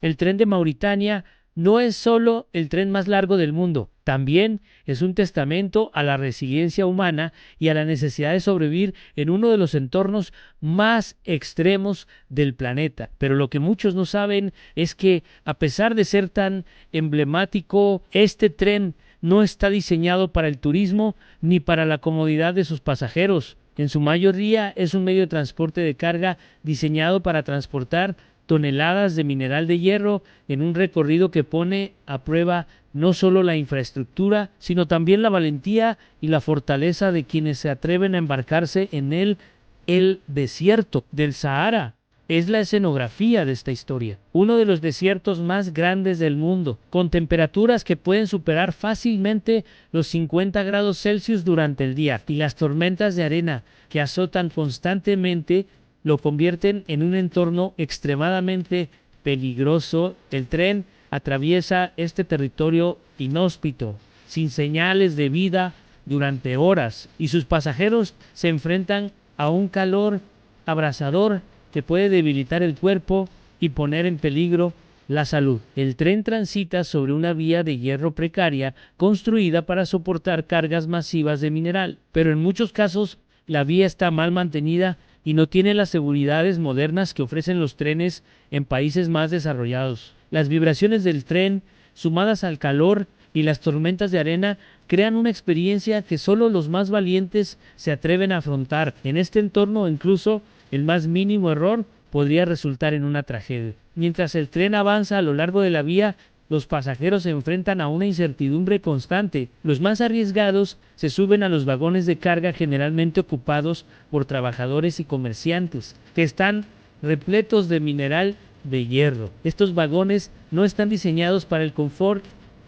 El tren de Mauritania no es solo el tren más largo del mundo, también es un testamento a la resiliencia humana y a la necesidad de sobrevivir en uno de los entornos más extremos del planeta. Pero lo que muchos no saben es que, a pesar de ser tan emblemático, este tren no está diseñado para el turismo ni para la comodidad de sus pasajeros. En su mayoría es un medio de transporte de carga diseñado para transportar toneladas de mineral de hierro en un recorrido que pone a prueba no solo la infraestructura, sino también la valentía y la fortaleza de quienes se atreven a embarcarse en él. El desierto del Sahara es la escenografía de esta historia, uno de los desiertos más grandes del mundo, con temperaturas que pueden superar fácilmente los 50 grados Celsius durante el día, y las tormentas de arena que azotan constantemente lo convierten en un entorno extremadamente peligroso. El tren atraviesa este territorio inhóspito, sin señales de vida durante horas, y sus pasajeros se enfrentan a un calor abrasador que puede debilitar el cuerpo y poner en peligro la salud. El tren transita sobre una vía de hierro precaria construida para soportar cargas masivas de mineral, pero en muchos casos la vía está mal mantenida y no tiene las seguridades modernas que ofrecen los trenes en países más desarrollados. Las vibraciones del tren, sumadas al calor y las tormentas de arena, crean una experiencia que solo los más valientes se atreven a afrontar. En este entorno, incluso el más mínimo error podría resultar en una tragedia. Mientras el tren avanza a lo largo de la vía, los pasajeros se enfrentan a una incertidumbre constante. Los más arriesgados se suben a los vagones de carga generalmente ocupados por trabajadores y comerciantes, que están repletos de mineral de hierro. Estos vagones no están diseñados para el confort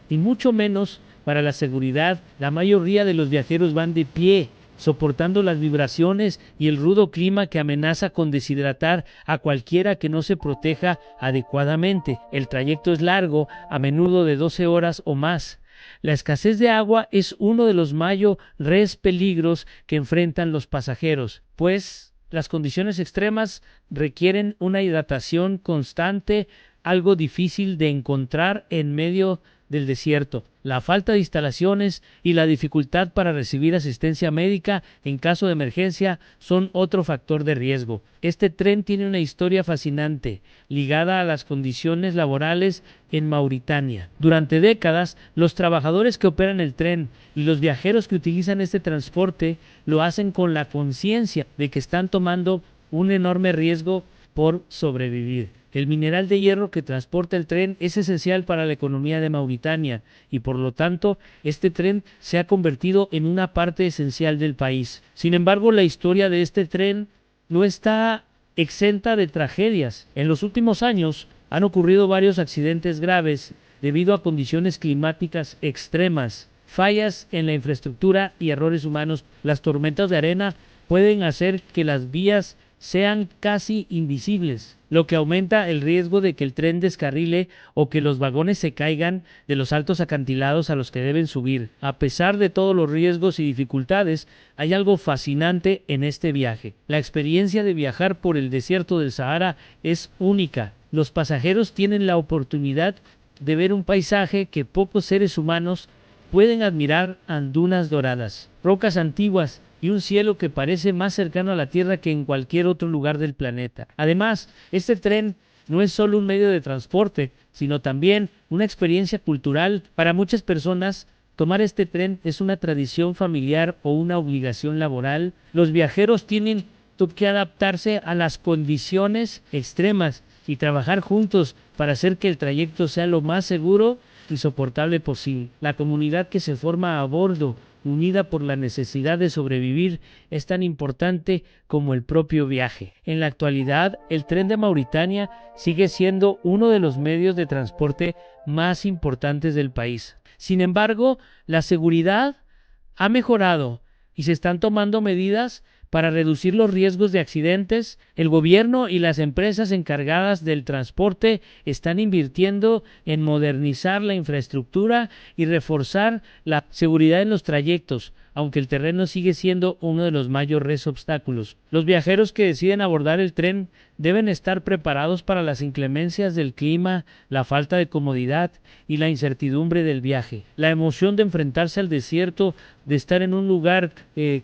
y mucho menos para la seguridad. La mayoría de los viajeros van de pie, soportando las vibraciones y el rudo clima que amenaza con deshidratar a cualquiera que no se proteja adecuadamente. El trayecto es largo, a menudo de 12 horas o más. La escasez de agua es uno de los mayores peligros que enfrentan los pasajeros, pues las condiciones extremas requieren una hidratación constante, algo difícil de encontrar en medio del desierto. La falta de instalaciones y la dificultad para recibir asistencia médica en caso de emergencia son otro factor de riesgo. Este tren tiene una historia fascinante, ligada a las condiciones laborales en Mauritania. Durante décadas, los trabajadores que operan el tren y los viajeros que utilizan este transporte lo hacen con la conciencia de que están tomando un enorme riesgo por sobrevivir. El mineral de hierro que transporta el tren es esencial para la economía de Mauritania y por lo tanto este tren se ha convertido en una parte esencial del país. Sin embargo, la historia de este tren no está exenta de tragedias. En los últimos años han ocurrido varios accidentes graves debido a condiciones climáticas extremas, fallas en la infraestructura y errores humanos. Las tormentas de arena pueden hacer que las vías sean casi invisibles, lo que aumenta el riesgo de que el tren descarrile o que los vagones se caigan de los altos acantilados a los que deben subir. A pesar de todos los riesgos y dificultades, hay algo fascinante en este viaje. La experiencia de viajar por el desierto del Sahara es única. Los pasajeros tienen la oportunidad de ver un paisaje que pocos seres humanos pueden admirar: dunas doradas, rocas antiguas y un cielo que parece más cercano a la Tierra que en cualquier otro lugar del planeta. Además, este tren no es solo un medio de transporte, sino también una experiencia cultural. Para muchas personas, tomar este tren es una tradición familiar o una obligación laboral. Los viajeros tienen que adaptarse a las condiciones extremas y trabajar juntos para hacer que el trayecto sea lo más seguro y soportable posible. La comunidad que se forma a bordo, unida por la necesidad de sobrevivir, es tan importante como el propio viaje. En la actualidad, el tren de Mauritania sigue siendo uno de los medios de transporte más importantes del país. Sin embargo, la seguridad ha mejorado y se están tomando medidas para reducir los riesgos de accidentes. El gobierno y las empresas encargadas del transporte están invirtiendo en modernizar la infraestructura y reforzar la seguridad en los trayectos. aunque el terreno sigue siendo uno de los mayores obstáculos. Los viajeros que deciden abordar el tren deben estar preparados para las inclemencias del clima, la falta de comodidad y la incertidumbre del viaje. La emoción de enfrentarse al desierto, de estar en un lugar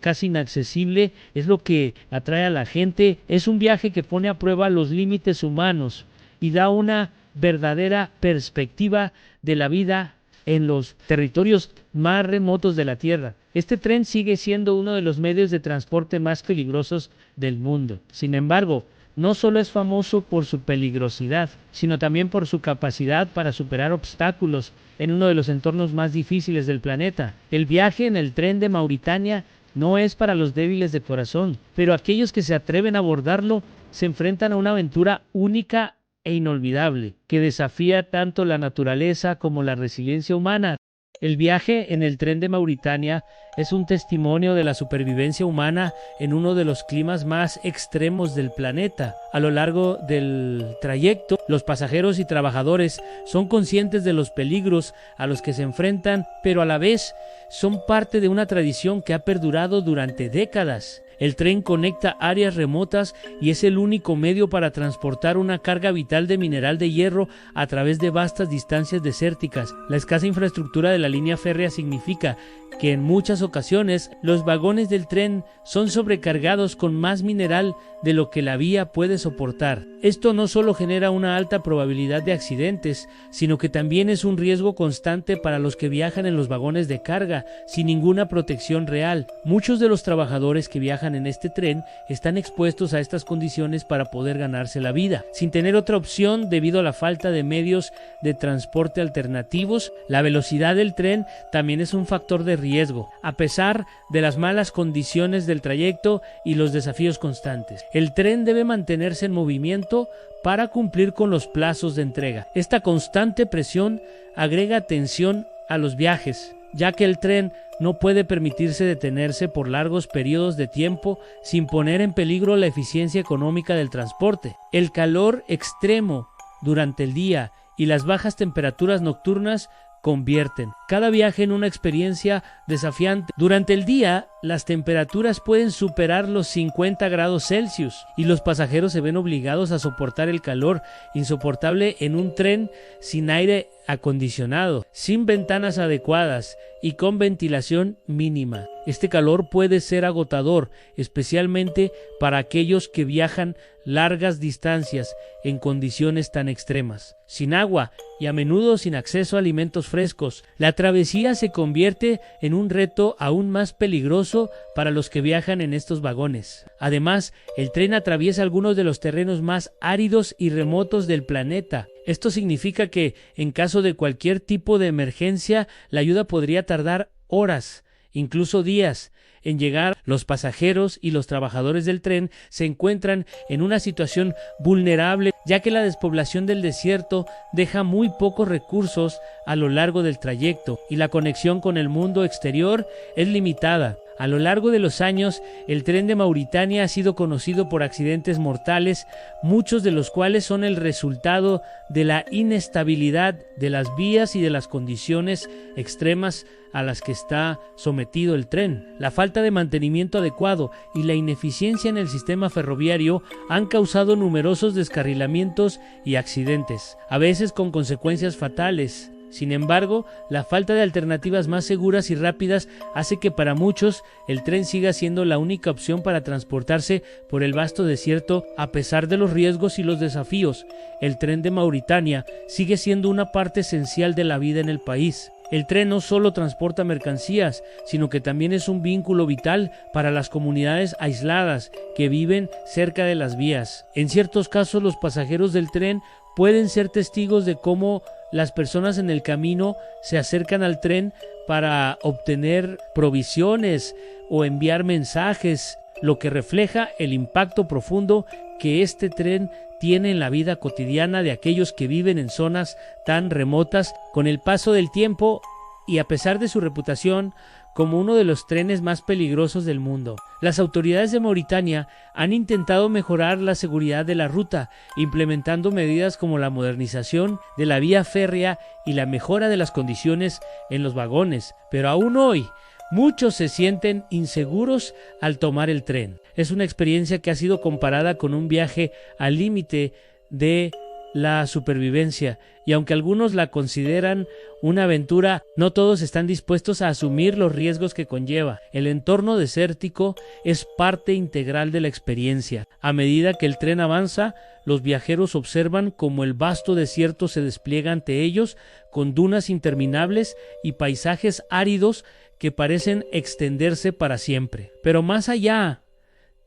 casi inaccesible, es lo que atrae a la gente. Es un viaje que pone a prueba los límites humanos y da una verdadera perspectiva de la vida en los territorios más remotos de la Tierra. Este tren sigue siendo uno de los medios de transporte más peligrosos del mundo. Sin embargo, no solo es famoso por su peligrosidad, sino también por su capacidad para superar obstáculos en uno de los entornos más difíciles del planeta. El viaje en el tren de Mauritania no es para los débiles de corazón, pero aquellos que se atreven a abordarlo se enfrentan a una aventura única e inolvidable, que desafía tanto la naturaleza como la resiliencia humana. El viaje en el tren de Mauritania es un testimonio de la supervivencia humana en uno de los climas más extremos del planeta. A lo largo del trayecto, los pasajeros y trabajadores son conscientes de los peligros a los que se enfrentan, pero a la vez son parte de una tradición que ha perdurado durante décadas. El tren conecta áreas remotas y es el único medio para transportar una carga vital de mineral de hierro a través de vastas distancias desérticas. La escasa infraestructura de la línea férrea significa que en muchas ocasiones los vagones del tren son sobrecargados con más mineral de lo que la vía puede soportar. Esto no solo genera una alta probabilidad de accidentes, sino que también es un riesgo constante para los que viajan en los vagones de carga sin ninguna protección real. Muchos de los trabajadores que viajan en este tren están expuestos a estas condiciones para poder ganarse la vida, sin tener otra opción debido a la falta de medios de transporte alternativos. La velocidad del tren también es un factor de riesgo, a pesar de las malas condiciones del trayecto y los desafíos constantes. El tren debe mantenerse en movimiento para cumplir con los plazos de entrega. Esta constante presión agrega tensión a los viajes, ya que el tren no puede permitirse detenerse por largos periodos de tiempo sin poner en peligro la eficiencia económica del transporte. El calor extremo durante el día y las bajas temperaturas nocturnas convierten cada viaje en una experiencia desafiante. Durante el día, las temperaturas pueden superar los 50 grados Celsius y los pasajeros se ven obligados a soportar el calor insoportable en un tren sin aire acondicionado, sin ventanas adecuadas y con ventilación mínima. Este calor puede ser agotador, especialmente para aquellos que viajan largas distancias en condiciones tan extremas, sin agua y a menudo sin acceso a alimentos frescos. La travesía se convierte en un reto aún más peligroso para los que viajan en estos vagones. Además, el tren atraviesa algunos de los terrenos más áridos y remotos del planeta. Esto significa que, en caso de cualquier tipo de emergencia, la ayuda podría tardar horas, incluso días, en llegar. Los pasajeros y los trabajadores del tren se encuentran en una situación vulnerable, ya que la despoblación del desierto deja muy pocos recursos a lo largo del trayecto y la conexión con el mundo exterior es limitada. A lo largo de los años, el tren de Mauritania ha sido conocido por accidentes mortales, muchos de los cuales son el resultado de la inestabilidad de las vías y de las condiciones extremas a las que está sometido el tren. La falta de mantenimiento adecuado y la ineficiencia en el sistema ferroviario han causado numerosos descarrilamientos y accidentes, a veces con consecuencias fatales. Sin embargo, la falta de alternativas más seguras y rápidas hace que para muchos el tren siga siendo la única opción para transportarse por el vasto desierto. A pesar de los riesgos y los desafíos, el tren de Mauritania sigue siendo una parte esencial de la vida en el país. El tren no solo transporta mercancías, sino que también es un vínculo vital para las comunidades aisladas que viven cerca de las vías. En ciertos casos, los pasajeros del tren pueden ser testigos de cómo las personas en el camino se acercan al tren para obtener provisiones o enviar mensajes, lo que refleja el impacto profundo que este tren tiene en la vida cotidiana de aquellos que viven en zonas tan remotas. Con el paso del tiempo y a pesar de su reputación como uno de los trenes más peligrosos del mundo, las autoridades de Mauritania han intentado mejorar la seguridad de la ruta, implementando medidas como la modernización de la vía férrea y la mejora de las condiciones en los vagones. Pero aún hoy, Muchos se sienten inseguros al tomar el tren. Es una experiencia que ha sido comparada con un viaje al límite de la supervivencia, y aunque algunos la consideran una aventura, no todos están dispuestos a asumir los riesgos que conlleva. El entorno desértico es parte integral de la experiencia. A medida que el tren avanza, los viajeros observan cómo el vasto desierto se despliega ante ellos, con dunas interminables y paisajes áridos que parecen extenderse para siempre. Pero más allá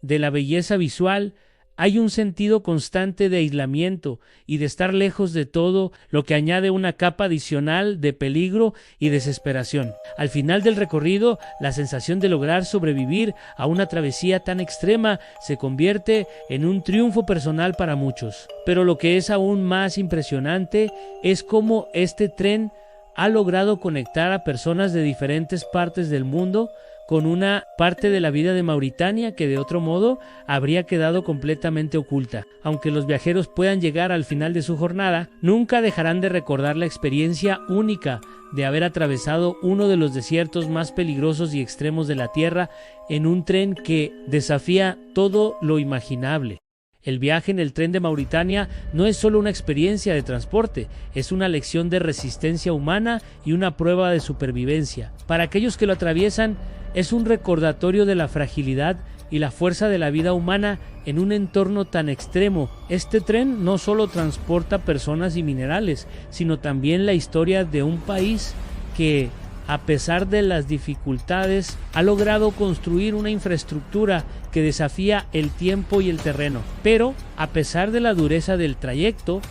de la belleza visual, hay un sentido constante de aislamiento y de estar lejos de todo, lo que añade una capa adicional de peligro y desesperación. Al final del recorrido, la sensación de lograr sobrevivir a una travesía tan extrema se convierte en un triunfo personal para muchos. Pero lo que es aún más impresionante es cómo este tren ha logrado conectar a personas de diferentes partes del mundo con una parte de la vida de Mauritania que de otro modo habría quedado completamente oculta. Aunque los viajeros puedan llegar al final de su jornada, nunca dejarán de recordar la experiencia única de haber atravesado uno de los desiertos más peligrosos y extremos de la Tierra en un tren que desafía todo lo imaginable. El viaje en el tren de Mauritania no es solo una experiencia de transporte, es una lección de resistencia humana y una prueba de supervivencia. Para aquellos que lo atraviesan, es un recordatorio de la fragilidad y la fuerza de la vida humana en un entorno tan extremo. Este tren no solo transporta personas y minerales, sino también la historia de un país que, a pesar de las dificultades, ha logrado construir una infraestructura que desafía el tiempo y el terreno. Pero, a pesar de la dureza del trayecto,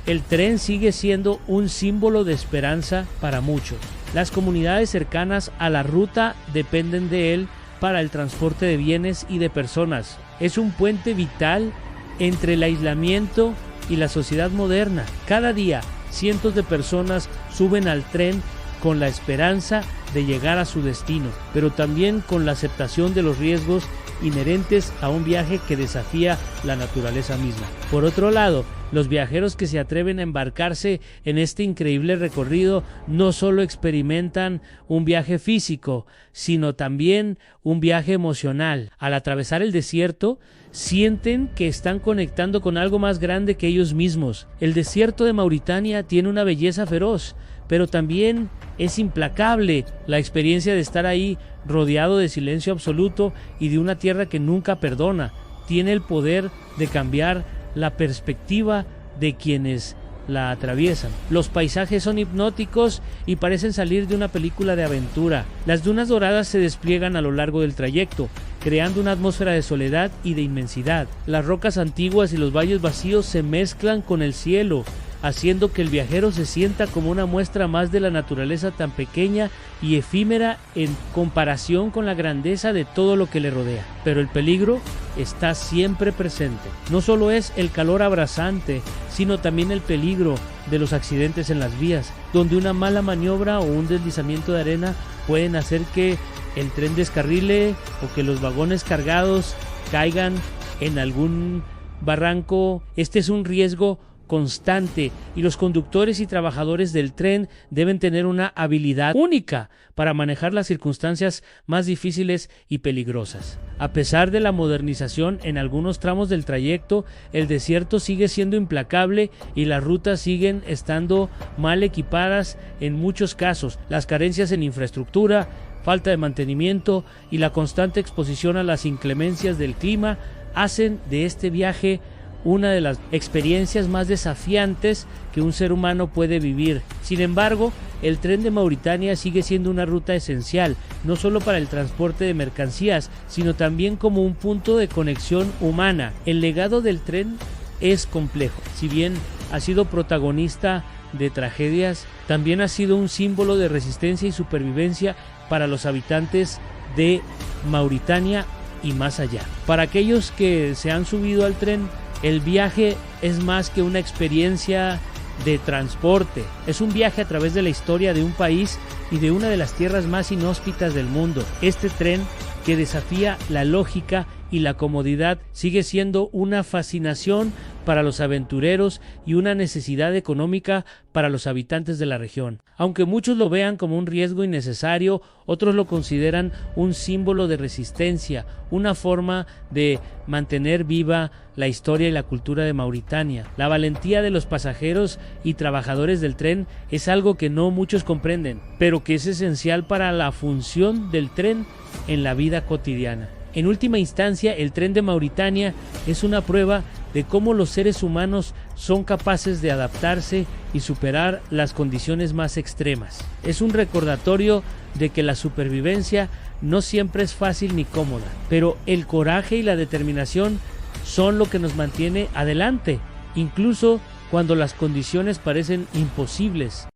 el tren sigue siendo un símbolo de esperanza para muchos. Las comunidades cercanas a la ruta dependen de él para el transporte de bienes y de personas. Es un puente vital entre el aislamiento y la sociedad moderna. Cada día, cientos de personas suben al tren con la esperanza de llegar a su destino, pero también con la aceptación de los riesgos inherentes a un viaje que desafía la naturaleza misma. Por otro lado, los viajeros que se atreven a embarcarse en este increíble recorrido no solo experimentan un viaje físico, sino también un viaje emocional. Al atravesar el desierto, sienten que están conectando con algo más grande que ellos mismos. El desierto de Mauritania tiene una belleza feroz, pero también es implacable. La experiencia de estar ahí rodeado de silencio absoluto y de una tierra que nunca perdona, tiene el poder de cambiar la perspectiva de quienes la atraviesan. Los paisajes son hipnóticos y parecen salir de una película de aventura. Las dunas doradas se despliegan a lo largo del trayecto, creando una atmósfera de soledad y de inmensidad. Las rocas antiguas y los valles vacíos se mezclan con el cielo, haciendo que el viajero se sienta como una muestra más de la naturaleza tan pequeña y efímera en comparación con la grandeza de todo lo que le rodea. Pero el peligro está siempre presente. No solo es el calor abrasante, sino también el peligro de los accidentes en las vías, donde una mala maniobra o un deslizamiento de arena pueden hacer que el tren descarrile o que los vagones cargados caigan en algún barranco. Este es un riesgo constante y los conductores y trabajadores del tren deben tener una habilidad única para manejar las circunstancias más difíciles y peligrosas. A pesar de la modernización en algunos tramos del trayecto, el desierto sigue siendo implacable y las rutas siguen estando mal equipadas en muchos casos. Las carencias en infraestructura, falta de mantenimiento y la constante exposición a las inclemencias del clima hacen de este viaje una de las experiencias más desafiantes que un ser humano puede vivir. Sin embargo, el tren de Mauritania sigue siendo una ruta esencial, no solo para el transporte de mercancías, sino también como un punto de conexión humana. El legado del tren es complejo. Si bien ha sido protagonista de tragedias, también ha sido un símbolo de resistencia y supervivencia para los habitantes de Mauritania y más allá. Para aquellos que se han subido al tren, el viaje es más que una experiencia de transporte. Es un viaje a través de la historia de un país y de una de las tierras más inhóspitas del mundo. Este tren que desafía la lógica y la comodidad sigue siendo una fascinación para los aventureros y una necesidad económica para los habitantes de la región. Aunque muchos lo vean como un riesgo innecesario, otros lo consideran un símbolo de resistencia, una forma de mantener viva la historia y la cultura de Mauritania. La valentía de los pasajeros y trabajadores del tren es algo que no muchos comprenden, pero que es esencial para la función del tren en la vida cotidiana. En última instancia, el tren de Mauritania es una prueba de cómo los seres humanos son capaces de adaptarse y superar las condiciones más extremas. Es un recordatorio de que la supervivencia no siempre es fácil ni cómoda, pero el coraje y la determinación son lo que nos mantiene adelante, incluso cuando las condiciones parecen imposibles.